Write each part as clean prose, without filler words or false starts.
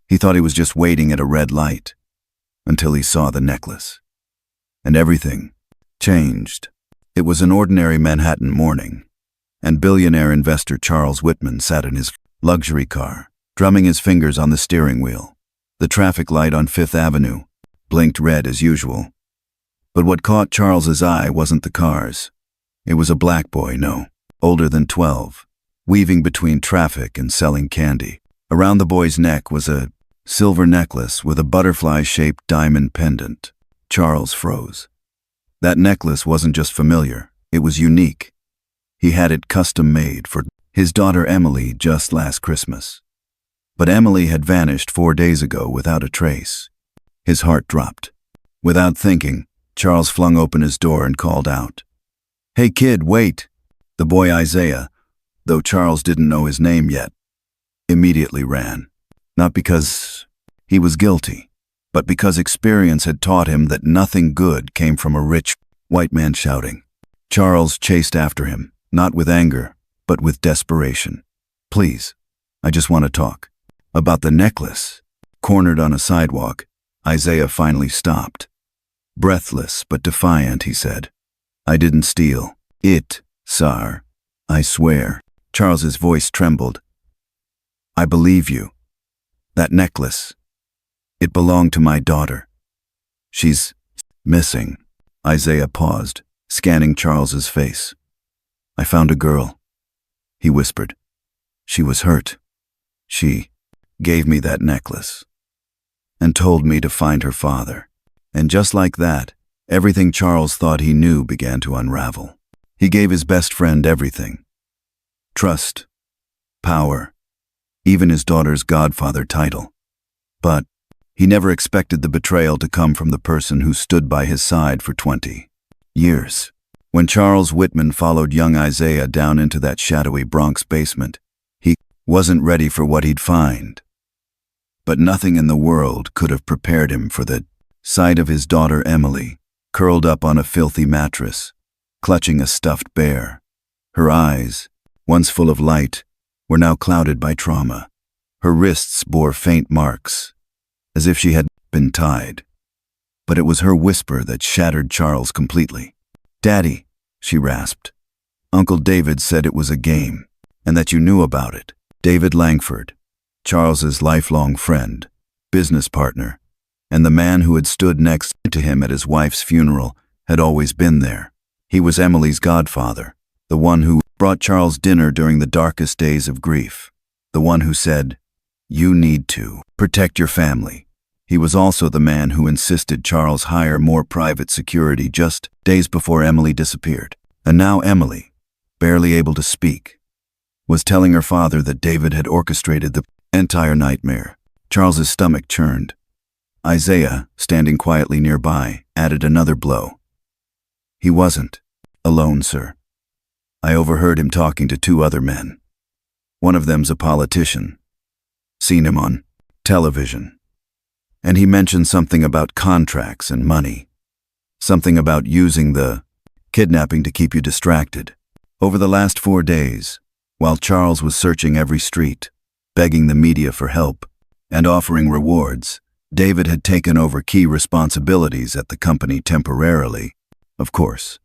He thought he was just waiting at a red light, until he saw the necklace. And everything changed. It was an ordinary Manhattan morning, and billionaire investor Charles Whitman sat in his luxury car, drumming his fingers on the steering wheel. The traffic light on Fifth Avenue blinked red as usual. But what caught Charles's eye wasn't the cars. It was a black boy, no, older than 12, weaving between traffic and selling candy. Around the boy's neck was a silver necklace with a butterfly-shaped diamond pendant. Charles froze. That necklace wasn't just familiar, it was unique. He had it custom-made for his daughter Emily just last Christmas. But Emily had vanished 4 days ago without a trace. His heart dropped. Without thinking, Charles flung open his door and called out, "Hey kid, wait!" The boy Isaiah, though Charles didn't know his name yet, immediately ran. Not because he was guilty, but because experience had taught him that nothing good came from a rich white man shouting. Charles chased after him, not with anger, but with desperation. "Please, I just want to talk." About the necklace. Cornered on a sidewalk, Isaiah finally stopped. Breathless but defiant, he said, "I didn't steal it, sir. I swear." Charles's voice trembled. "I believe you. That necklace, it belonged to my daughter. She's missing." Isaiah paused, scanning Charles's face. "I found a girl," he whispered. "She was hurt. She gave me that necklace and told me to find her father." And just like that, everything Charles thought he knew began to unravel. He gave his best friend everything. Trust, power, even his daughter's godfather title. But he never expected the betrayal to come from the person who stood by his side for 20 years. When Charles Whitman followed young Isaiah down into that shadowy Bronx basement, he wasn't ready for what he'd find. But nothing in the world could have prepared him for the sight of his daughter Emily, curled up on a filthy mattress, clutching a stuffed bear. Her eyes, once full of light, were now clouded by trauma. Her wrists bore faint marks, as if she had been tied. But it was her whisper that shattered Charles completely. "Daddy," she rasped. "Uncle David said it was a game, and that you knew about it." David Langford, Charles's lifelong friend, business partner, and the man who had stood next to him at his wife's funeral, had always been there. He was Emily's godfather, the one who brought Charles dinner during the darkest days of grief, the one who said, "You need to protect your family." He was also the man who insisted Charles hire more private security just days before Emily disappeared. And now Emily, barely able to speak, was telling her father that David had orchestrated the entire nightmare. Charles's stomach churned. Isaiah, standing quietly nearby, added another blow. "He wasn't alone, sir. I overheard him talking to 2 other men. One of them's a politician. Seen him on television. And he mentioned something about contracts and money. Something about using the kidnapping to keep you distracted." Over the last 4 days, while Charles was searching every street, begging the media for help, and offering rewards, David had taken over key responsibilities at the company temporarily. Of course,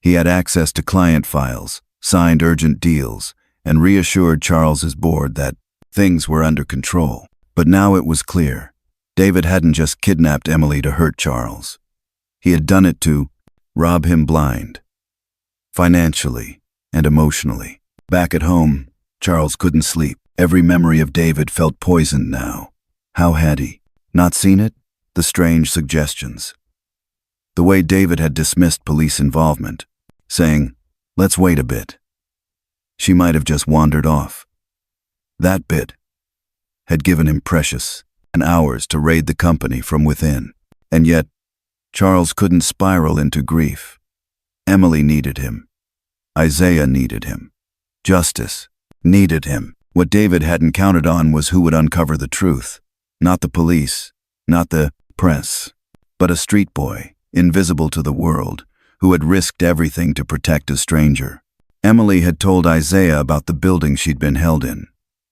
he had access to client files, signed urgent deals, and reassured Charles's board that things were under control. But now it was clear. David hadn't just kidnapped Emily to hurt Charles. He had done it to rob him blind, financially and emotionally. Back at home, Charles couldn't sleep. Every memory of David felt poisoned now. How had he not seen it? The strange suggestions. The way David had dismissed police involvement, saying, "Let's wait a bit." She might have just wandered off. That bit had given him precious hours to raid the company from within. And yet, Charles couldn't spiral into grief. Emily needed him. Isaiah needed him. Justice needed him. What David hadn't counted on was who would uncover the truth. Not the police, not the press, but a street boy, invisible to the world, who had risked everything to protect a stranger. Emily had told Isaiah about the building she'd been held in.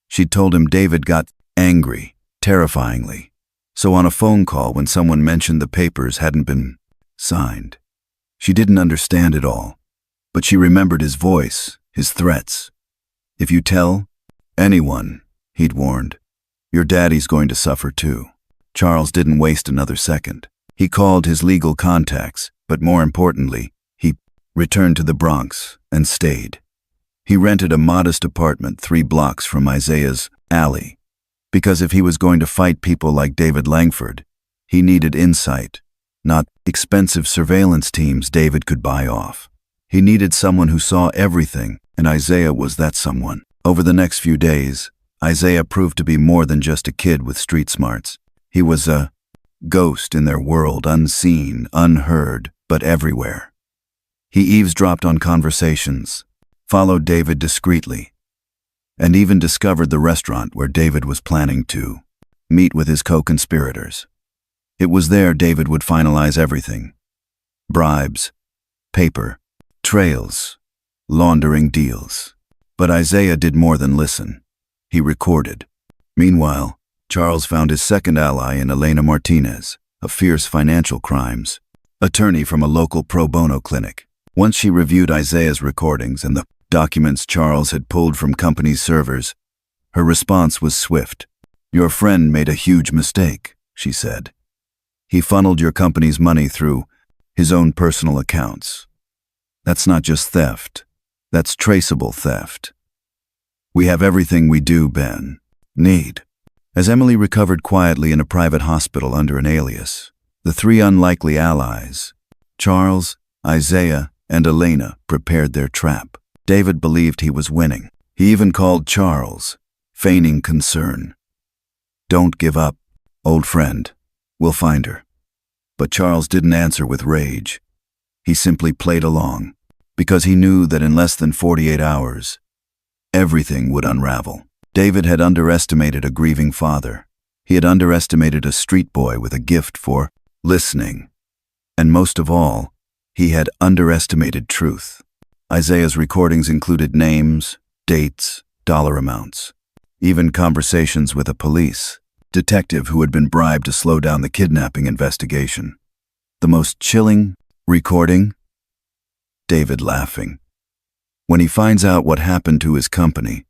She'd told him David got angry, terrifyingly. So on a phone call when someone mentioned the papers hadn't been signed, she didn't understand it all, but she remembered his voice, his threats. "If you tell anyone," he'd warned, "your daddy's going to suffer too." Charles didn't waste another second. He called his legal contacts, but more importantly, he returned to the Bronx and stayed. He rented a modest apartment 3 blocks from Isaiah's alley, because if he was going to fight people like David Langford, he needed insight, not expensive surveillance teams David could buy off. He needed someone who saw everything, and Isaiah was that someone. Over the next few days, Isaiah proved to be more than just a kid with street smarts. He was a ghost in their world, unseen, unheard, but everywhere. He eavesdropped on conversations, followed David discreetly, and even discovered the restaurant where David was planning to meet with his co-conspirators. It was there David would finalize everything: bribes, paper, trails, laundering deals. But Isaiah did more than listen. He recorded. Meanwhile, Charles found his second ally in Elena Martinez, a fierce financial crimes attorney from a local pro bono clinic. Once she reviewed Isaiah's recordings and the documents Charles had pulled from company servers, her response was swift. "Your friend made a huge mistake," she said. "He funneled your company's money through his own personal accounts. That's not just theft. That's traceable theft. We have everything we do, Ben, need." As Emily recovered quietly in a private hospital under an alias, the 3 unlikely allies, Charles, Isaiah, and Elena, prepared their trap. David believed he was winning. He even called Charles, feigning concern. "Don't give up, old friend. We'll find her." But Charles didn't answer with rage. He simply played along, because he knew that in less than 48 hours, everything would unravel. David had underestimated a grieving father. He had underestimated a street boy with a gift for listening. And most of all, he had underestimated truth. Isaiah's recordings included names, dates, dollar amounts, even conversations with a police detective who had been bribed to slow down the kidnapping investigation. The most chilling recording? David laughing. When he finds out what happened to his company,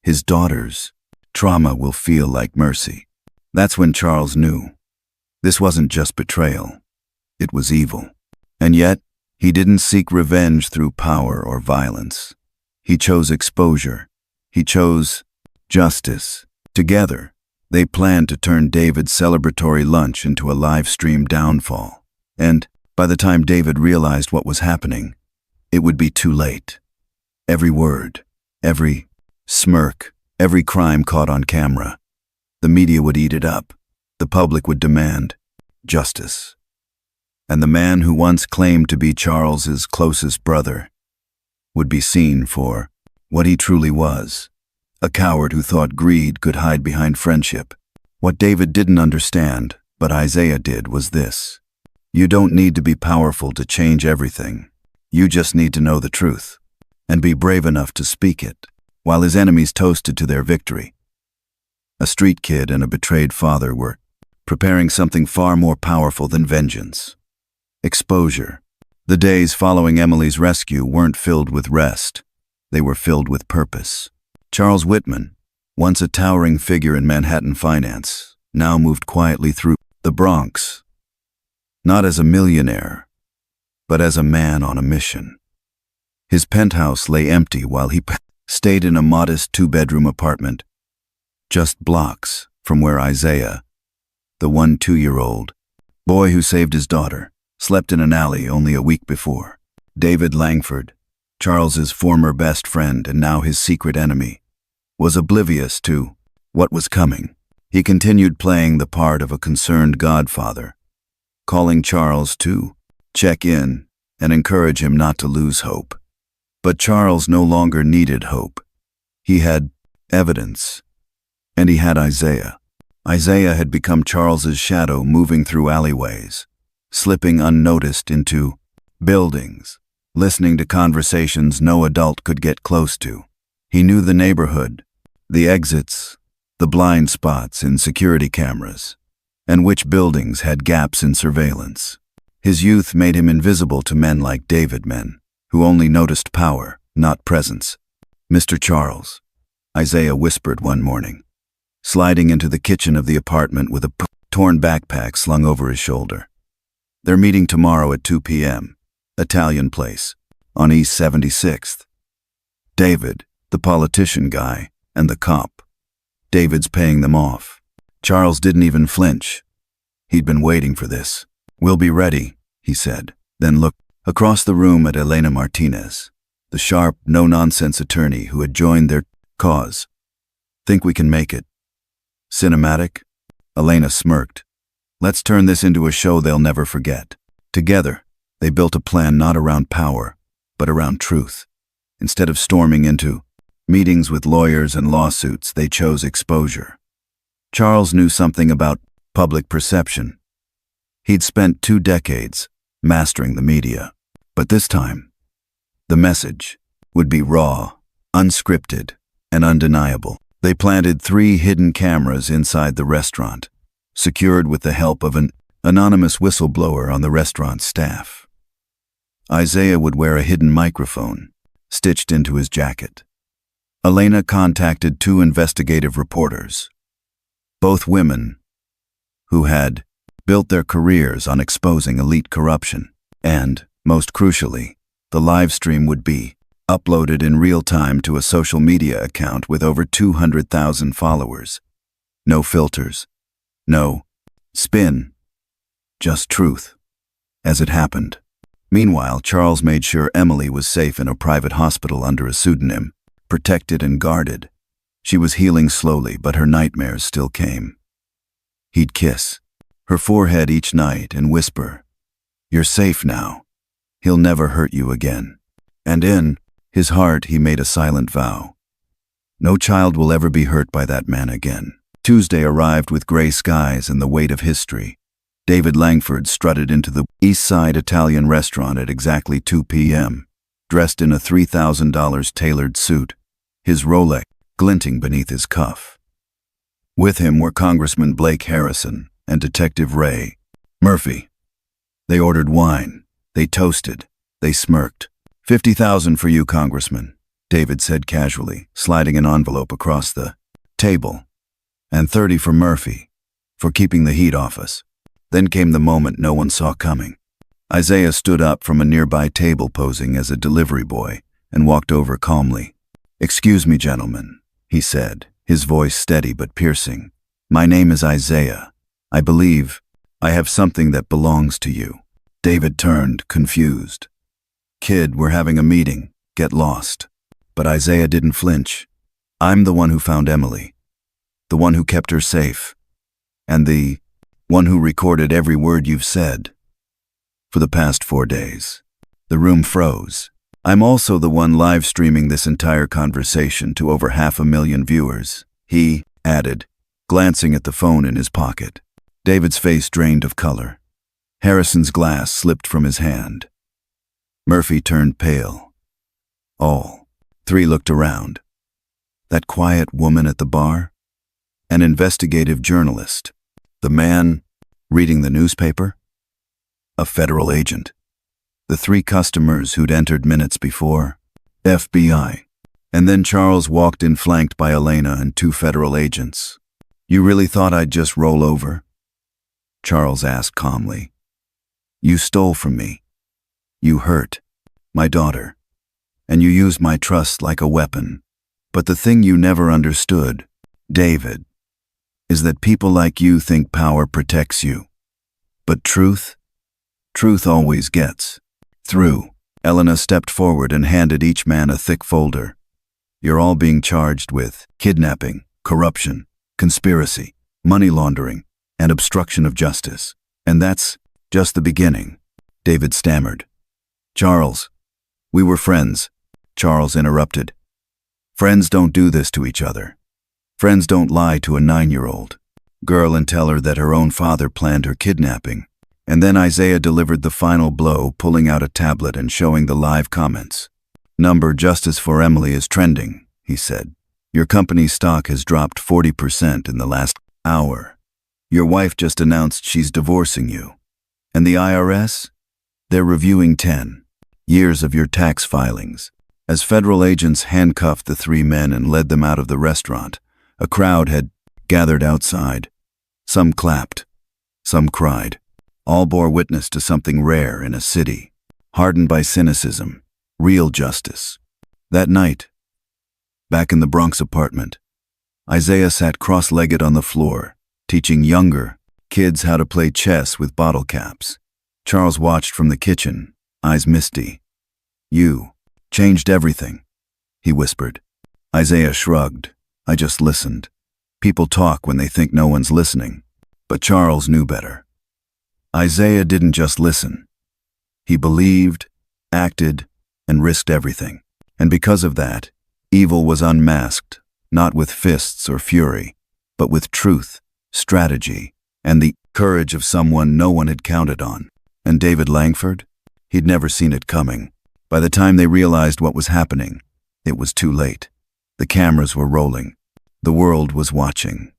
his daughters, trauma will feel like mercy. That's when Charles knew. This wasn't just betrayal. It was evil. And yet, he didn't seek revenge through power or violence. He chose exposure. He chose justice. Together, they planned to turn David's celebratory lunch into a live-stream downfall. And by the time David realized what was happening, it would be too late. Every word, every smirk, every crime caught on camera. The media would eat it up. The public would demand justice. And the man who once claimed to be Charles's closest brother would be seen for what he truly was, a coward who thought greed could hide behind friendship. What David didn't understand, but Isaiah did, was this: you don't need to be powerful to change everything. You just need to know the truth and be brave enough to speak it. While his enemies toasted to their victory, a street kid and a betrayed father were preparing something far more powerful than vengeance: exposure. The days following Emily's rescue weren't filled with rest. They were filled with purpose. Charles Whitman, once a towering figure in Manhattan finance, now moved quietly through the Bronx, not as a millionaire, but as a man on a mission. His penthouse lay empty while he stayed in a modest 2-bedroom apartment, just blocks from where Isaiah, the 2-year-old boy who saved his daughter, slept in an alley only a week before. David Langford, Charles's former best friend and now his secret enemy, was oblivious to what was coming. He continued playing the part of a concerned godfather, calling Charles to check in and encourage him not to lose hope. But Charles no longer needed hope. He had evidence, and he had Isaiah. Isaiah had become Charles's shadow, moving through alleyways, slipping unnoticed into buildings, listening to conversations no adult could get close to. He knew the neighborhood, the exits, the blind spots in security cameras, and which buildings had gaps in surveillance. His youth made him invisible to men like David, men who only noticed power, not presence. "Mr. Charles," Isaiah whispered one morning, sliding into the kitchen of the apartment with a torn backpack slung over his shoulder. "They're meeting tomorrow at 2 p.m., Italian place, on East 76th. David, the politician guy, and the cop. David's paying them off." Charles didn't even flinch. He'd been waiting for this. "We'll be ready," he said, then looked across the room at Elena Martinez, the sharp, no-nonsense attorney who had joined their cause. "Think we can make it?" "Cinematic?" Elena smirked. "Let's turn this into a show they'll never forget." Together, they built a plan not around power, but around truth. Instead of storming into meetings with lawyers and lawsuits, they chose exposure. Charles knew something about public perception. He'd spent 2 decades mastering the media, but this time, the message would be raw, unscripted, and undeniable. They planted 3 hidden cameras inside the restaurant, secured with the help of an anonymous whistleblower on the restaurant staff. Isaiah would wear a hidden microphone stitched into his jacket. Elena contacted 2 investigative reporters, both women who had built their careers on exposing elite corruption. And, most crucially, the live stream would be uploaded in real time to a social media account with over 200,000 followers. No filters, no spin, just truth, as it happened. Meanwhile, Charles made sure Emily was safe in a private hospital under a pseudonym, protected and guarded. She was healing slowly, but her nightmares still came. He'd kiss her forehead each night and whisper, "You're safe now. He'll never hurt you again." And in his heart, he made a silent vow. No child will ever be hurt by that man again. Tuesday arrived with gray skies and the weight of history. David Langford strutted into the East Side Italian restaurant at exactly 2 p.m., dressed in a $3,000 tailored suit, his Rolex glinting beneath his cuff. With him were Congressman Blake Harrison and Detective Ray Murphy. They ordered wine, they toasted, they smirked. "50,000 for you, Congressman," David said casually, sliding an envelope across the table. "And 30 for Murphy, for keeping the heat off us." Then came the moment no one saw coming. Isaiah stood up from a nearby table posing as a delivery boy and walked over calmly. "Excuse me, gentlemen," he said, his voice steady but piercing. "My name is Isaiah. I believe I have something that belongs to you." David turned, confused. "Kid, we're having a meeting. Get lost." But Isaiah didn't flinch. "I'm the one who found Emily. The one who kept her safe. And the one who recorded every word you've said. For the past 4 days." The room froze. "I'm also the one live streaming this entire conversation to over 500,000 viewers," he added, glancing at the phone in his pocket. David's face drained of color. Harrison's glass slipped from his hand. Murphy turned pale. All 3 looked around. That quiet woman at the bar? An investigative journalist. The man reading the newspaper? A federal agent. The 3 customers who'd entered minutes before? FBI. And then Charles walked in flanked by Elena and 2 federal agents. "You really thought I'd just roll over?" Charles asked calmly. "You stole from me. You hurt my daughter. And you used my trust like a weapon. But the thing you never understood, David, is that people like you think power protects you. But truth always gets through." Elena stepped forward and handed each man a thick folder. "You're all being charged with kidnapping, corruption, conspiracy, money laundering, and obstruction of justice. And that's just the beginning." David stammered. "Charles, we were friends," Charles interrupted. "Friends don't do this to each other. Friends don't lie to a 9-year-old girl and tell her that her own father planned her kidnapping." And then Isaiah delivered the final blow, pulling out a tablet and showing the live comments. "Number justice for Emily is trending," he said. Your company's stock has dropped 40% in the last hour. Your wife just announced she's divorcing you. And the IRS? They're reviewing 10 years of your tax filings. As federal agents handcuffed the three men and led them out of the restaurant, a crowd had gathered outside. Some clapped, some cried. All bore witness to something rare in a city, hardened by cynicism, real justice. That night, back in the Bronx apartment, Isaiah sat cross-legged on the floor, teaching younger kids how to play chess with bottle caps. Charles watched from the kitchen, eyes misty. "You changed everything," he whispered. Isaiah shrugged. "I just listened. People talk when they think no one's listening." But Charles knew better. Isaiah didn't just listen. He believed, acted, and risked everything. And because of that, evil was unmasked, not with fists or fury, but with truth, strategy, and the courage of someone no one had counted on. And David Langford? He'd never seen it coming. By the time they realized what was happening, it was too late. The cameras were rolling. The world was watching.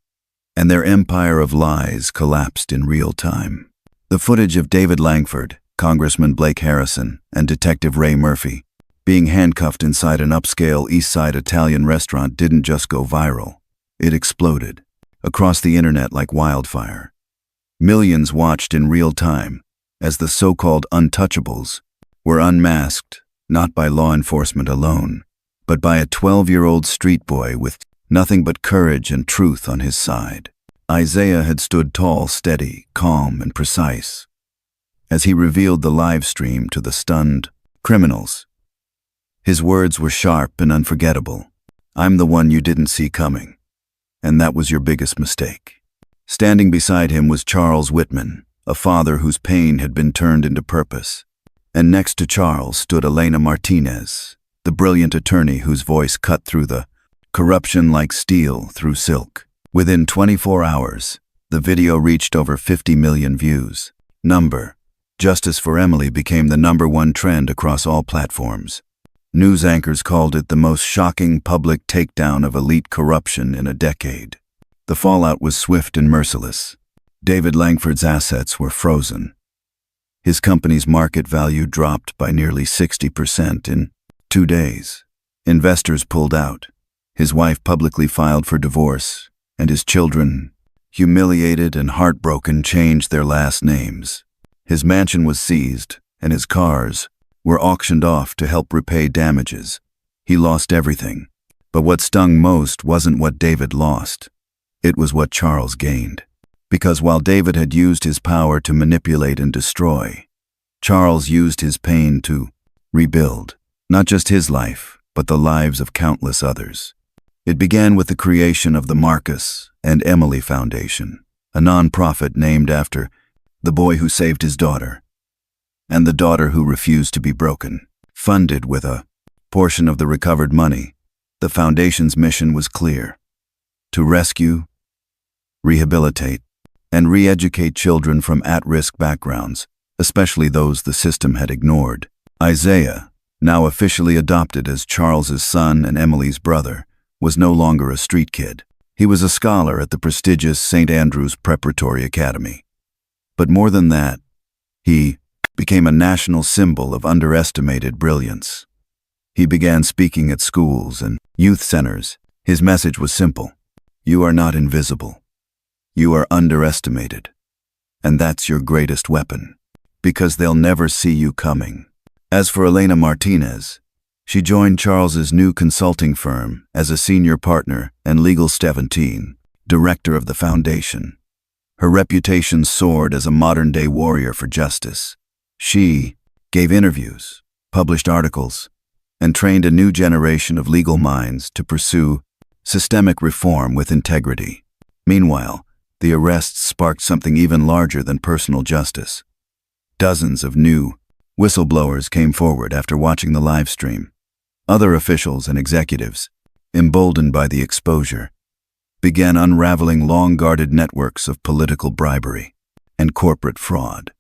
And their empire of lies collapsed in real time. The footage of David Langford, Congressman Blake Harrison, and Detective Ray Murphy being handcuffed inside an upscale East Side Italian restaurant didn't just go viral. It exploded across the internet like wildfire. Millions watched in real time as the so-called untouchables were unmasked, not by law enforcement alone, but by a 12-year-old street boy with nothing but courage and truth on his side. Isaiah had stood tall, steady, calm, and precise as he revealed the live stream to the stunned criminals. His words were sharp and unforgettable. "I'm the one you didn't see coming. And that was your biggest mistake." Standing beside him was Charles Whitman, a father whose pain had been turned into purpose. And next to Charles stood Elena Martinez, the brilliant attorney whose voice cut through the corruption like steel through silk. Within 24 hours, the video reached over 50 million views. Justice for Emily became the #1 trend across all platforms. News anchors called it the most shocking public takedown of elite corruption in a decade. The fallout was swift and merciless. David Langford's assets were frozen. His company's market value dropped by nearly 60% in 2 days. Investors pulled out. His wife publicly filed for divorce, and his children, humiliated and heartbroken, changed their last names. His mansion was seized, and his cars were auctioned off to help repay damages. He lost everything. But what stung most wasn't what David lost. It was what Charles gained. Because while David had used his power to manipulate and destroy, Charles used his pain to rebuild, not just his life, but the lives of countless others. It began with the creation of the Marcus and Emily Foundation, a nonprofit named after the boy who saved his daughter, and the daughter who refused to be broken. Funded with a portion of the recovered money, the foundation's mission was clear: to rescue, rehabilitate, and re-educate children from at-risk backgrounds, especially those the system had ignored. Isaiah, now officially adopted as Charles's son and Emily's brother, was no longer a street kid. He was a scholar at the prestigious St. Andrew's Preparatory Academy. But more than that, he became a national symbol of underestimated brilliance. He began speaking at schools and youth centers. His message was simple: you are not invisible. You are underestimated. And that's your greatest weapon, because they'll never see you coming. As for Elena Martinez, she joined Charles's new consulting firm as a senior partner and legal 17, director of the foundation. Her reputation soared as a modern-day warrior for justice. She gave interviews, published articles, and trained a new generation of legal minds to pursue systemic reform with integrity. Meanwhile, the arrests sparked something even larger than personal justice. Dozens of new whistleblowers came forward after watching the live stream. Other officials and executives, emboldened by the exposure, began unraveling long-guarded networks of political bribery and corporate fraud.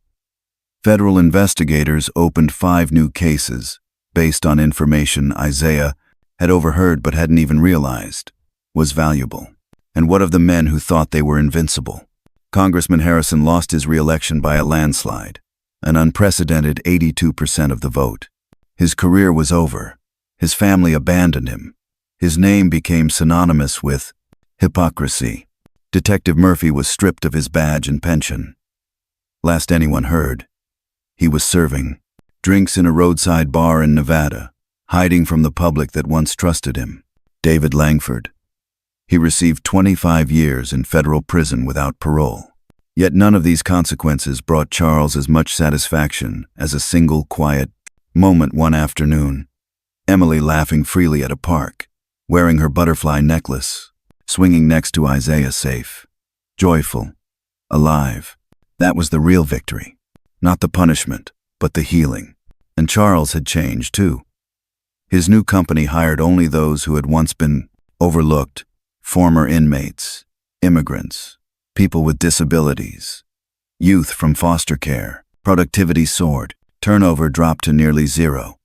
Federal investigators opened 5 new cases based on information Isaiah had overheard but hadn't even realized. was valuable. And what of the men who thought they were invincible? Congressman Harrison lost his re-election by a landslide, an unprecedented 82% of the vote. His career was over. His family abandoned him. His name became synonymous with hypocrisy. Detective Murphy was stripped of his badge and pension. Last anyone heard, he was serving drinks in a roadside bar in Nevada, hiding from the public that once trusted him. David Langford. He received 25 years in federal prison without parole. Yet none of these consequences brought Charles as much satisfaction as a single quiet moment one afternoon. Emily laughing freely at a park, wearing her butterfly necklace, swinging next to Isaiah safe. Joyful. Alive. That was the real victory. Not the punishment, but the healing. And Charles had changed too. His new company hired only those who had once been overlooked, former inmates, immigrants, people with disabilities, youth from foster care. Productivity soared, turnover dropped to nearly zero.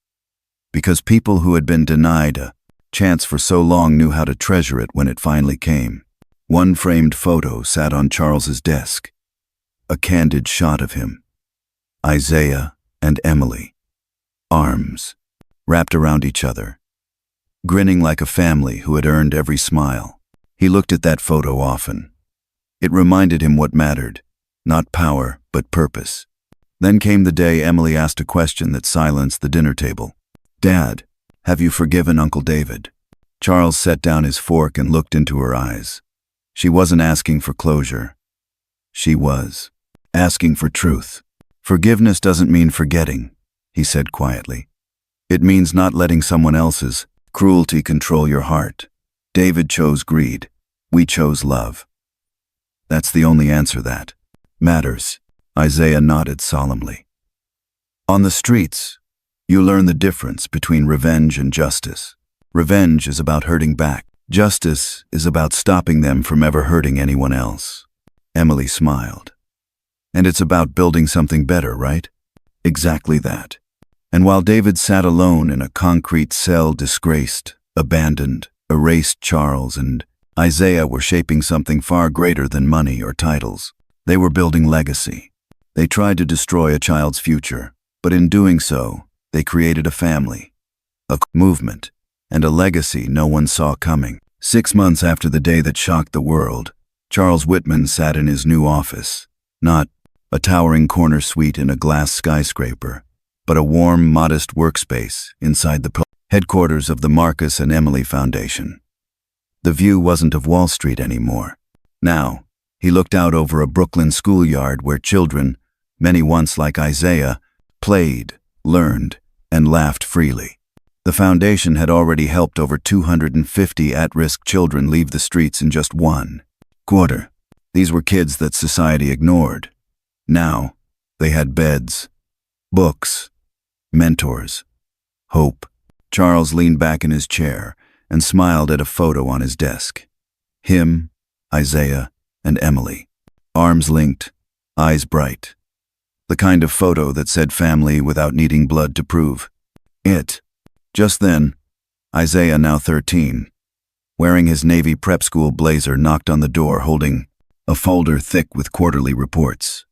Because people who had been denied a chance for so long knew how to treasure it when it finally came. One framed photo sat on Charles's desk, a candid shot of him, Isaiah and Emily, arms wrapped around each other, grinning like a family who had earned every smile. He looked at that photo often. It reminded him what mattered, not power, but purpose. Then came the day Emily asked a question that silenced the dinner table. "Dad, have you forgiven Uncle David?" Charles set down his fork and looked into her eyes. She wasn't asking for closure. She was asking for truth. "Forgiveness doesn't mean forgetting," he said quietly. "It means not letting someone else's cruelty control your heart. David chose greed. We chose love. That's the only answer that matters." Isaiah nodded solemnly. On the streets, you learn the difference between revenge and justice. Revenge is about hurting back. Justice is about stopping them from ever hurting anyone else. Emily smiled. "And it's about building something better, right?" "Exactly that." And while David sat alone in a concrete cell, disgraced, abandoned, erased, Charles and Isaiah were shaping something far greater than money or titles. They were building legacy. They tried to destroy a child's future, but in doing so, they created a family, a movement, and a legacy no one saw coming. 6 months after the day that shocked the world, Charles Whitman sat in his new office, not a towering corner suite in a glass skyscraper, but a warm, modest workspace inside the headquarters of the Marcus and Emily Foundation. The view wasn't of Wall Street anymore. Now, he looked out over a Brooklyn schoolyard where children, many once like Isaiah, played, learned, and laughed freely. The foundation had already helped over 250 at-risk children leave the streets in just 1 quarter. These were kids that society ignored. Now, they had beds, books, mentors, hope. Charles leaned back in his chair and smiled at a photo on his desk. Him, Isaiah, and Emily, arms linked, eyes bright. The kind of photo that said family without needing blood to prove it. Just then, Isaiah, now 13, wearing his Navy prep school blazer, knocked on the door holding a folder thick with quarterly reports.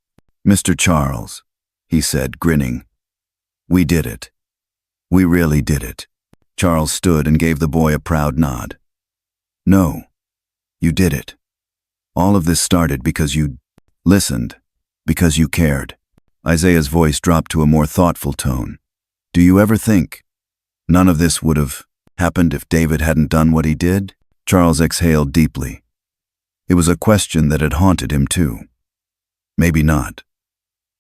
"Mr. Charles," he said, grinning. "We did it. We really did it." Charles stood and gave the boy a proud nod. "No, you did it. All of this started because you listened, because you cared." Isaiah's voice dropped to a more thoughtful tone. "Do you ever think none of this would have happened if David hadn't done what he did?" Charles exhaled deeply. It was a question that had haunted him too. Maybe not.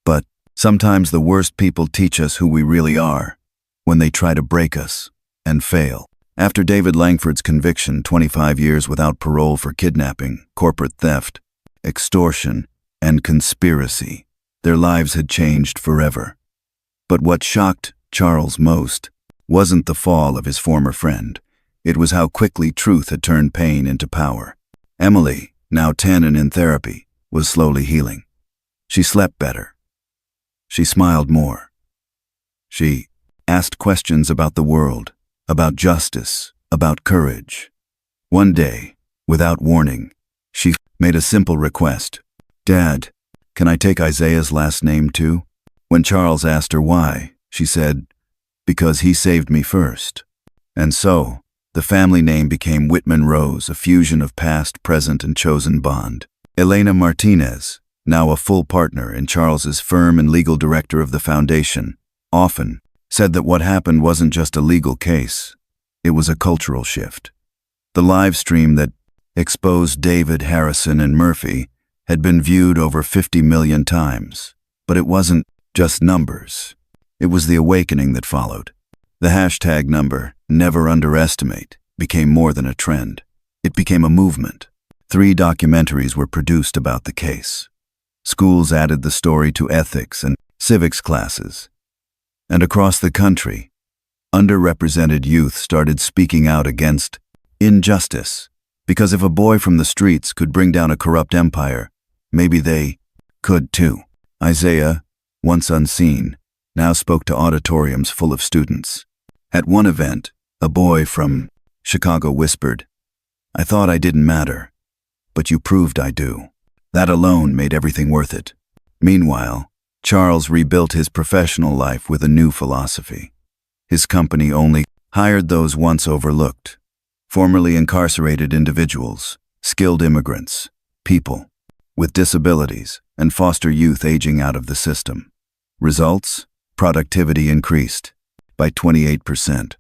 But sometimes the worst people teach us who we really are, when they try to break us and fail. After David Langford's conviction, 25 years without parole for kidnapping, corporate theft, extortion, and conspiracy, their lives had changed forever. But what shocked Charles most wasn't the fall of his former friend. It was how quickly truth had turned pain into power. Emily, now 10 and in therapy, was slowly healing. She slept better. She smiled more. She asked questions about the world, about justice, about courage. One day, Without warning, she made a simple request. "Dad, can I take Isaiah's last name too?" When Charles asked her why, she said, "Because he saved me first." And so, the family name became Whitman Rose, a fusion of past, present, and chosen bond. Elena Martinez, now a full partner in Charles's firm and legal director of the foundation, often said that what happened wasn't just a legal case, it was a cultural shift. The live stream that exposed David, Harrison, and Murphy had been viewed over 50 million times. But it wasn't just numbers. It was the awakening that followed. The hashtag number, never underestimate, became more than a trend. It became a movement. 3 documentaries were produced about the case. Schools added the story to ethics and civics classes. And across the country, underrepresented youth started speaking out against injustice. Because if a boy from the streets could bring down a corrupt empire, maybe they could too. Isaiah, once unseen, now spoke to auditoriums full of students. At one event, a boy from Chicago whispered, "I thought I didn't matter, but you proved I do." That alone made everything worth it. Meanwhile, Charles rebuilt his professional life with a new philosophy. His company only hired those once overlooked, formerly incarcerated individuals, skilled immigrants, people with disabilities, and foster youth aging out of the system. Results? Productivity increased by 28%.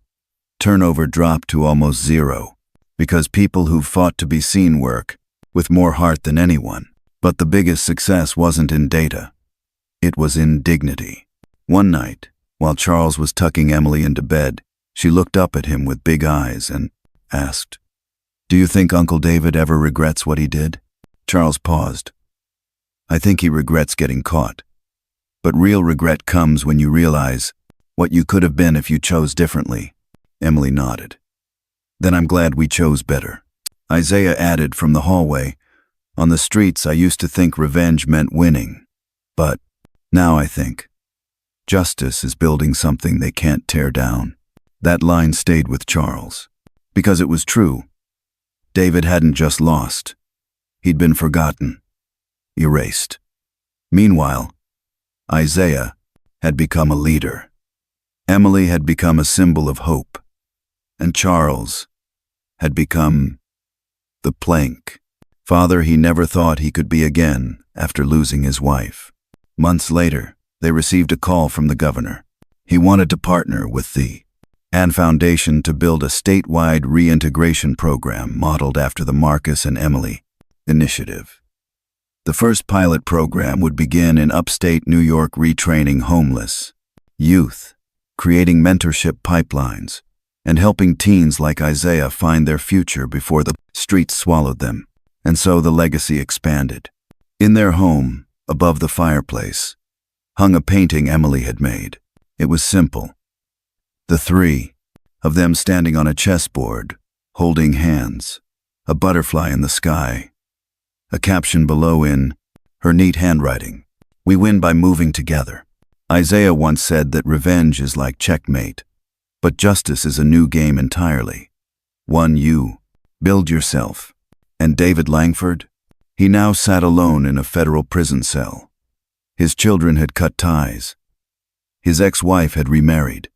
Turnover dropped to almost zero, because people who fought to be seen work with more heart than anyone. But the biggest success wasn't in data. It was in dignity. One night, while Charles was tucking Emily into bed, she looked up at him with big eyes and asked, "Do you think Uncle David ever regrets what he did?" Charles paused. "I think he regrets getting caught. But real regret comes when you realize what you could have been if you chose differently." Emily nodded. "Then I'm glad we chose better." Isaiah added from the hallway, "On the streets, I used to think revenge meant winning. But now I think justice is building something they can't tear down." That line stayed with Charles, because it was true. David hadn't just lost. He'd been forgotten, erased. Meanwhile, Isaiah had become a leader. Emily had become a symbol of hope. And Charles had become the plank. Father he never thought he could be again after losing his wife. Months later, they received a call from the governor. He wanted to partner with the Ann Foundation to build a statewide reintegration program modeled after the Marcus and Emily initiative. The first pilot program would begin in upstate New York, retraining homeless youth, creating mentorship pipelines, and helping teens like Isaiah find their future before the streets swallowed them. And so the legacy expanded. In their home, above the fireplace, hung a painting Emily had made. It was simple. The 3 of them standing on a chessboard, holding hands, a butterfly in the sky. A caption below in her neat handwriting, "We win by moving together." Isaiah once said that revenge is like checkmate, but justice is a new game entirely. One you build yourself. And David Langford? He now sat alone in a federal prison cell. His children had cut ties. His ex-wife had remarried.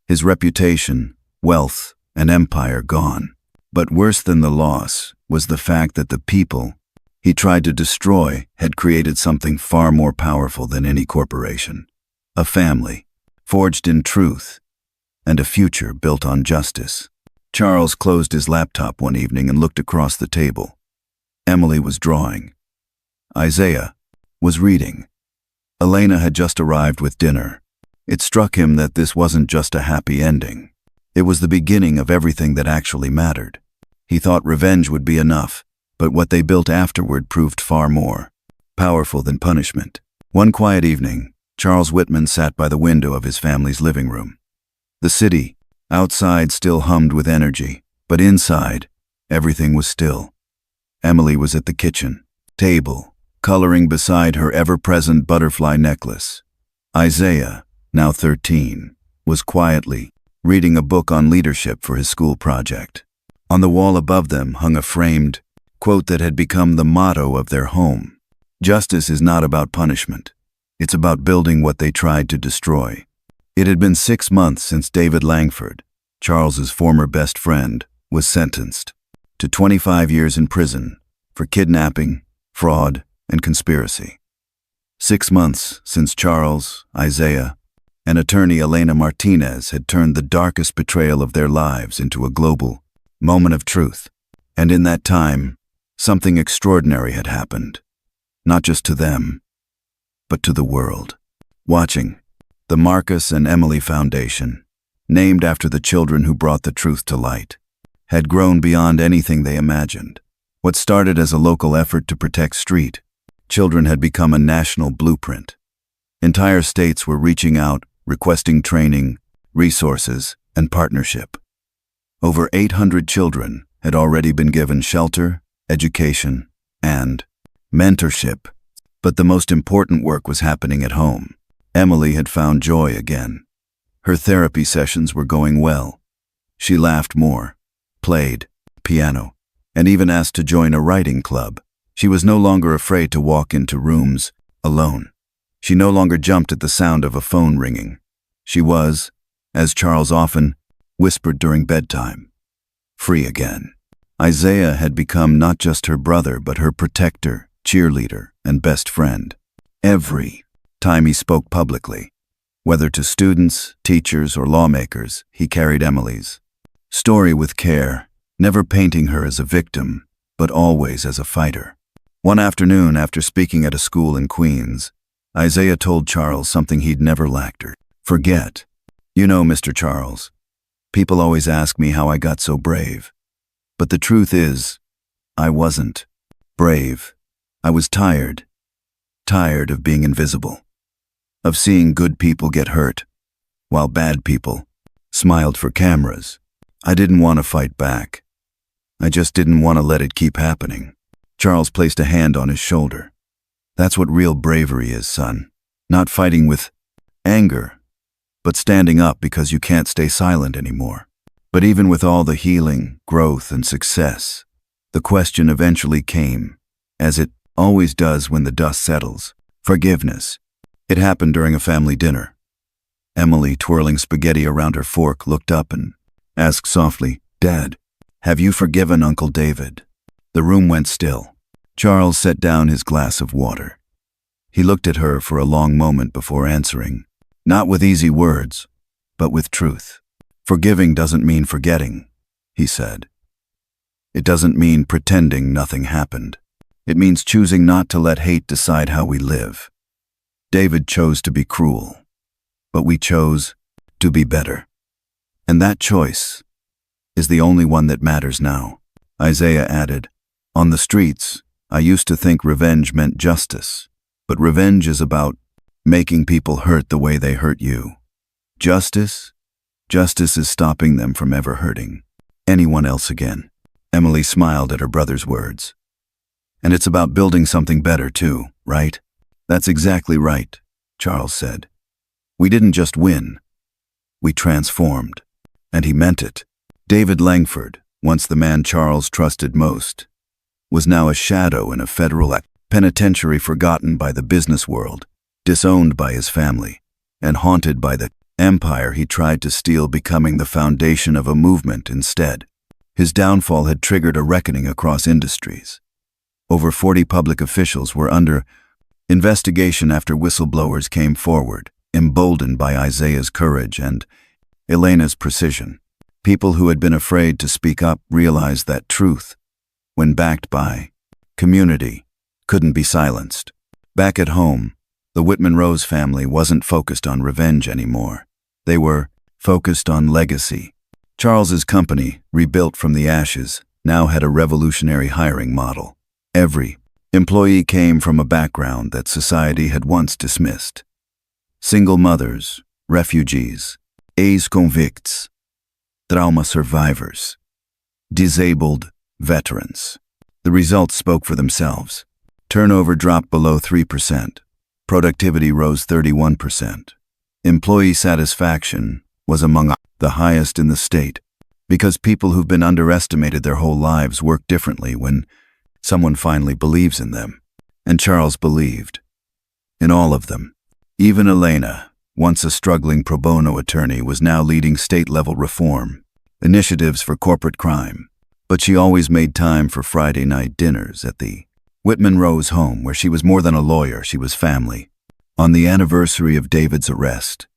His reputation, wealth, and empire gone. But worse than the loss was the fact that the people he tried to destroy had created something far more powerful than any corporation. A family, forged in truth, and a future built on justice. Charles closed his laptop one evening and looked across the table. Emily was drawing. Isaiah was reading. Elena had just arrived with dinner. It struck him that this wasn't just a happy ending. It was the beginning of everything that actually mattered. He thought revenge would be enough, but what they built afterward proved far more powerful than punishment. One quiet evening, Charles Whitman sat by the window of his family's living room. The city, outside, still hummed with energy, but inside, everything was still. Emily was at the kitchen table, coloring beside her ever-present butterfly necklace. Isaiah, now 13, was quietly reading a book on leadership for his school project. On the wall above them hung a framed quote that had become the motto of their home. Justice is not about punishment. It's about building what they tried to destroy. It had been 6 months since David Langford, Charles's former best friend, was sentenced to 25 years in prison for kidnapping, fraud, and conspiracy. 6 months since Charles, Isaiah, and attorney Elena Martinez had turned the darkest betrayal of their lives into a global moment of truth. And in that time, something extraordinary had happened, not just to them, but to the world. Watching, the Marcus and Emily Foundation, named after the children who brought the truth to light, had grown beyond anything they imagined. What started as a local effort to protect street children had become a national blueprint. Entire states were reaching out, requesting training, resources, and partnership. Over 800 children had already been given shelter, education, and mentorship. But the most important work was happening at home. Emily had found joy again. Her therapy sessions were going well. She laughed more, played piano, and even asked to join a writing club. She was no longer afraid to walk into rooms alone. She no longer jumped at the sound of a phone ringing. She was, as Charles often whispered during bedtime, free again. Isaiah had become not just her brother, but her protector, cheerleader, and best friend. Every time he spoke publicly, whether to students, teachers, or lawmakers, he carried Emily's story with care, never painting her as a victim, but always as a fighter. One afternoon, after speaking at a school in Queens, Isaiah told Charles something he'd never lacked her. Forget. You know, Mr. Charles, people always ask me how I got so brave. But the truth is, I wasn't brave. I was tired of being invisible, of seeing good people get hurt, while bad people smiled for cameras. I didn't want to fight back. I just didn't want to let it keep happening. Charles placed a hand on his shoulder. That's what real bravery is, son. Not fighting with anger, but standing up because you can't stay silent anymore. But even with all the healing, growth, and success, the question eventually came, as it always does when the dust settles. Forgiveness. It happened during a family dinner. Emily, twirling spaghetti around her fork, looked up and asked softly, "Dad, have you forgiven Uncle David?" The room went still. Charles set down his glass of water. He looked at her for a long moment before answering, not with easy words, but with truth. "Forgiving doesn't mean forgetting," he said. "It doesn't mean pretending nothing happened. It means choosing not to let hate decide how we live. David chose to be cruel, but we chose to be better. And that choice is the only one that matters now." Isaiah added, "On the streets, I used to think revenge meant justice, but revenge is about making people hurt the way they hurt you. Justice is stopping them from ever hurting anyone else again." Emily smiled at her brother's words. "And it's about building something better too, right?" "That's exactly right," Charles said. "We didn't just win, we transformed." And he meant it. David Langford, once the man Charles trusted most, was now a shadow in a federal penitentiary, forgotten by the business world, disowned by his family, and haunted by the empire he tried to steal, becoming the foundation of a movement instead. His downfall had triggered a reckoning across industries. Over 40 public officials were under investigation after whistleblowers came forward, emboldened by Isaiah's courage and Elena's precision. People who had been afraid to speak up realized that truth, when backed by community, couldn't be silenced. Back at home, the Whitman Rose family wasn't focused on revenge anymore. They were focused on legacy. Charles's company, rebuilt from the ashes, now had a revolutionary hiring model. Every employee came from a background that society had once dismissed. Single mothers, refugees, ex-convicts, trauma survivors, disabled veterans. The results spoke for themselves. Turnover dropped below 3%. Productivity rose 31%. Employee satisfaction was among the highest in the state, because people who've been underestimated their whole lives work differently when Someone finally believes in them. And Charles believed. In all of them. Even Elena, once a struggling pro bono attorney, was now leading state-level reform initiatives for corporate crime. But she always made time for Friday night dinners at the Whitman Rose home, where she was more than a lawyer, she was family. On the anniversary of David's arrest,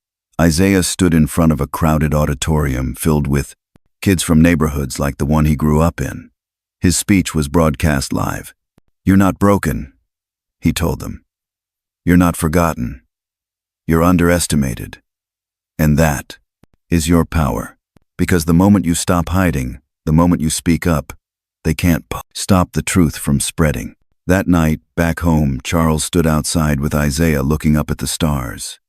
Isaiah stood in front of a crowded auditorium filled with kids from neighborhoods like the one he grew up in. His speech was broadcast live. "You're not broken," he told them. "You're not forgotten. You're underestimated. And that is your power. Because the moment you stop hiding, the moment you speak up, they can't stop the truth from spreading." That night, back home, Charles stood outside with Isaiah looking up at the stars.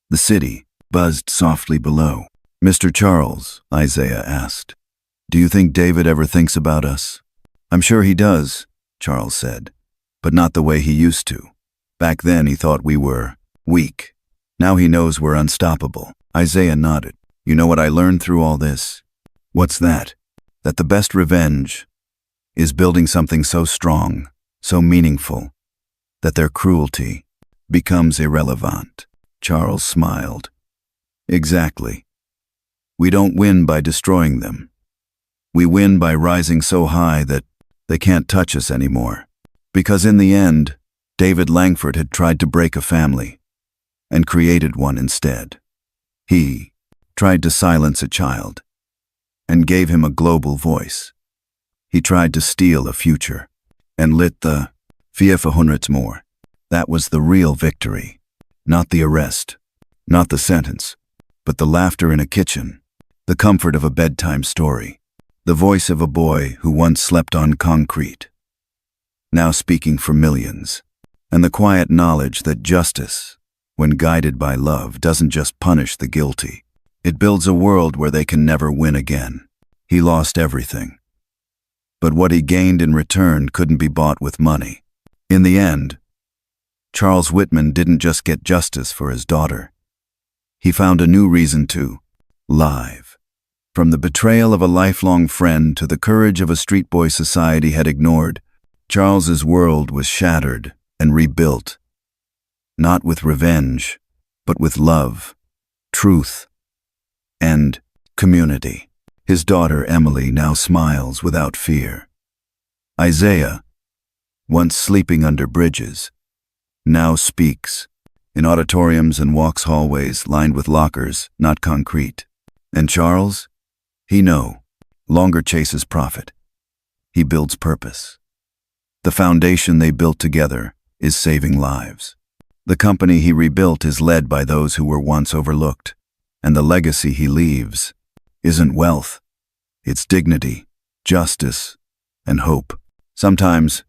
The city buzzed softly below. "Mr. Charles," Isaiah asked, "do you think David ever thinks about us?" "I'm sure he does," Charles said, "but not the way he used to. Back then he thought we were weak. Now he knows we're unstoppable." Isaiah nodded. "You know what I learned through all this?" "What's that?" "That the best revenge is building something so strong, so meaningful, that their cruelty becomes irrelevant." Charles smiled. "Exactly. We don't win by destroying them. We win by rising so high that they can't touch us anymore." Because in the end, David Langford had tried to break a family and created one instead. He tried to silence a child and gave him a global voice. He tried to steal a future and lit the fire for hundreds more. That was the real victory. Not the arrest, not the sentence, but the laughter in a kitchen, the comfort of a bedtime story, the voice of a boy who once slept on concrete, now speaking for millions, and the quiet knowledge that justice, when guided by love, doesn't just punish the guilty. It builds a world where they can never win again. He lost everything. But what he gained in return couldn't be bought with money. In the end, Charles Whitman didn't just get justice for his daughter. He found a new reason to live. From the betrayal of a lifelong friend to the courage of a street boy society had ignored, Charles's world was shattered and rebuilt. Not with revenge, but with love, truth, and community. His daughter Emily now smiles without fear. Isaiah, once sleeping under bridges, now speaks in auditoriums and walks hallways lined with lockers, not concrete. And Charles? He no longer chases profit. He builds purpose. The foundation they built together is saving lives. The company he rebuilt is led by those who were once overlooked. And the legacy he leaves isn't wealth. It's dignity, justice, and hope. Sometimes,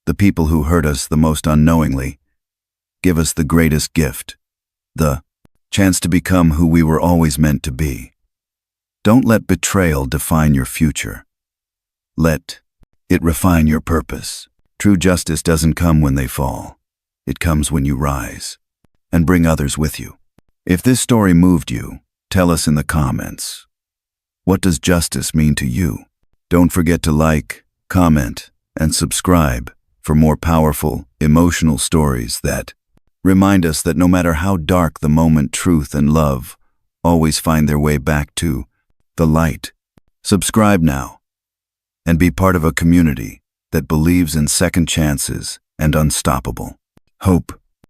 the people who hurt us the most unknowingly give us the greatest gift, the chance to become who we were always meant to be. Don't let betrayal define your future. Let it refine your purpose. True justice doesn't come when they fall. It comes when you rise and bring others with you. If this story moved you, tell us in the comments. What does justice mean to you? Don't forget to like, comment, and subscribe for more powerful, emotional stories that remind us that no matter how dark the moment, truth and love always find their way back to the light. Subscribe now and be part of a community that believes in second chances and unstoppable hope.